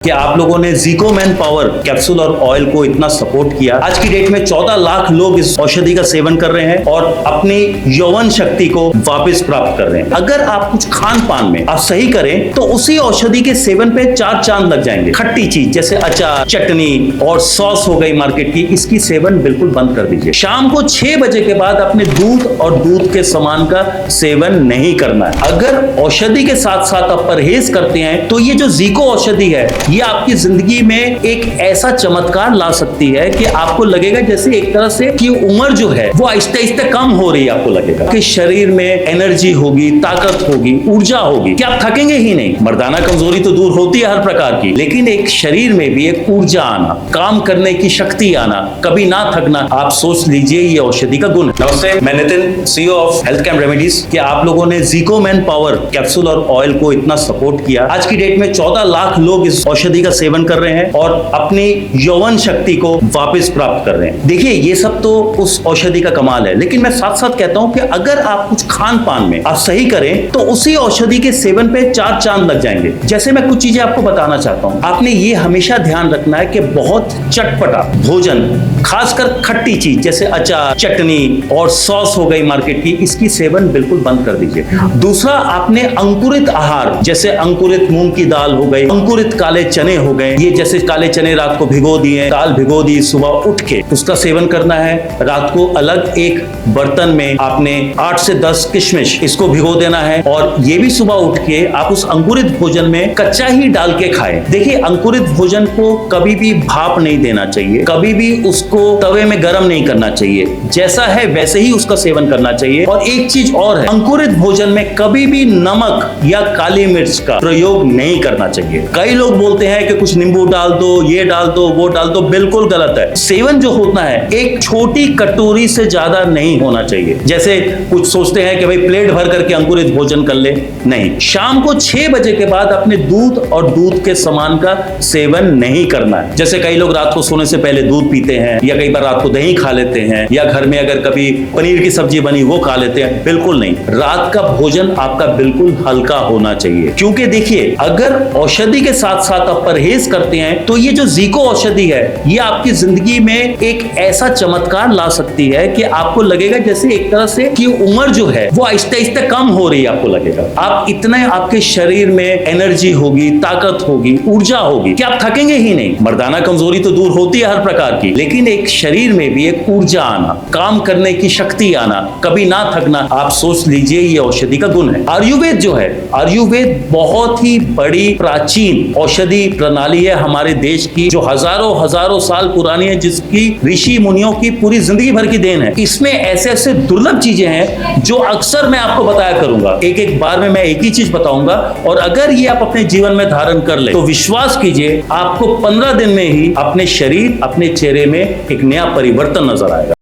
कि आप लोगों ने ज़िकोमैन पावर कैप्सूल और ऑयल को इतना सपोर्ट किया। आज की डेट में 14 लाख लोग इस औषधि का सेवन कर रहे हैं और अपनी यौवन शक्ति को वापस प्राप्त कर रहे हैं। अगर आप कुछ खान पान में आप सही करें तो उसी औषधि के सेवन पे 4 चांद लग जाएंगे। खट्टी चीज जैसे अचार, चटनी और सॉस हो गई मार्केट की, इसकी सेवन बिल्कुल बंद कर दीजिए। शाम को 6 बजे के बाद अपने दूध और दूध के सामान का सेवन नहीं करना है। अगर औषधि के साथ साथ आप परहेज करते हैं तो ये जो ज़िको औषधि है ये आपकी जिंदगी में एक ऐसा चमत्कार ला सकती है कि आपको लगेगा जैसे एक तरह से कि उम्र जो है वो आहिस्ते आहिस्ते कम हो रही है। आपको लगेगा कि शरीर में एनर्जी होगी, ताकत होगी, ऊर्जा होगी कि आप थकेंगे ही नहीं। मर्दाना कमजोरी तो दूर होती है हर प्रकार की, लेकिन एक शरीर में भी एक ऊर्जा आना, काम करने की शक्ति आना, कभी ना थकना, आप सोच लीजिए ये औषधि का गुण है। नमस्ते, मैं Nitin, CEO of health camp remedies. कि आप लोगों ने ज़िकोमैन पावर कैप्सूल और ऑयल को इतना सपोर्ट किया। आज की डेट में 14 लाख लोग इस औषधि का सेवन कर रहे हैं और अपनी यौवन शक्ति को वापस प्राप्त कर रहे हैं। देखिए ये सब तो उस औषधि का कमाल है, लेकिन मैं साथ साथ कहता हूं कि अगर आप कुछ खान पान में आप सही करें तो उसी औषधि के सेवन पे 4 चांद लग जाएंगे। जैसे मैं कुछ चीजें आपको बताना चाहता हूं। आपने ये हमेशा ध्यान रखना है कि बहुत चटपटा भोजन, खासकर खट्टी चीज जैसे अचार, चटनी और सॉस हो गई मार्केट की, इसकी सेवन बिल्कुल बंद कर दीजिए। दूसरा, आपने अंकुरित आहार जैसे अंकुरित मूंग की दाल हो गई, अंकुरित काले चने हो गए, ये जैसे काले चने रात को भिगो दिए, दाल भिगो दी, सुबह उठ के उसका सेवन करना है। रात को अलग एक बर्तन में आपने 8 से 10 किशमिश इसको भिगो देना है और ये भी सुबह उठ के आप उस अंकुरित भोजन में कच्चा ही डाल के खाएं। देखिए अंकुरित भोजन को कभी भी भाप नहीं देना चाहिए, कभी भी उसको तवे में गर्म नहीं करना चाहिए, जैसा है वैसे ही उसका सेवन करना चाहिए। और एक चीज और है, अंकुरित भोजन में कभी भी नमक या काली मिर्च का प्रयोग नहीं करना चाहिए। कई लोग बोलते हैं कि कुछ नींबू डाल दो, ये डाल दो, वो डाल दो, बिल्कुल गलत है। सेवन जो होता है एक छोटी कटोरी से ज्यादा नहीं होना चाहिए। जैसे कुछ सोचते हैं कि भाई प्लेट भर करके अंकुरित भोजन कर ले, नहीं। शाम को 6 बजे के बाद अपने दूध और दूध के सामान का सेवन नहीं करना है। जैसे कई लोग रात को सोने से पहले दूध पीते हैं, या कई बार रात को दही खा लेते हैं, या घर में अगर कभी पनीर की सब्जी बनी वो खा लेते हैं, बिल्कुल नहीं। रात का भोजन आपका बिल्कुल हल्का होना चाहिए, क्योंकि देखिए अगर औषधि के साथ साथ आप परहेज करते हैं तो ये जो ज़िको औषधि है ये आपकी जिंदगी में एक ऐसा चमत्कार ला सकती है कि आपको लगेगा जैसे एक तरह से कि उम्र जो है वो आहिस्ते आहिस्ते कम हो रही है। आपको लगेगा आप इतने, आपके शरीर में एनर्जी होगी, ताकत होगी, ऊर्जा होगी कि आप थकेंगे ही नहीं। मर्दाना कमजोरी तो दूर होती है हर प्रकार की, लेकिन एक शरीर में भी एक ऊर्जा आना, काम करने की शक्ति आना, कभी ना थकना, आप सोच लीजिए ये औषधि का गुण है। आयुर्वेद जो है, आयुर्वेद बहुत ही बड़ी प्राचीन औषधि प्रणाली है हमारे देश की, जो हजारों साल पुरानी है, जिसकी ऋषि मुनियों की पूरी जिंदगी भर की देन है। इसमें ऐसे ऐसे दुर्लभ चीजें हैं जो अक्सर मैं आपको बताया करूंगा। एक बार में मैं एक ही चीज बताऊंगा, और अगर ये आप अपने जीवन में धारण कर ले तो विश्वास कीजिए आपको 15 दिन में ही अपने शरीर, अपने चेहरे में एक नया परिवर्तन नजर आएगा।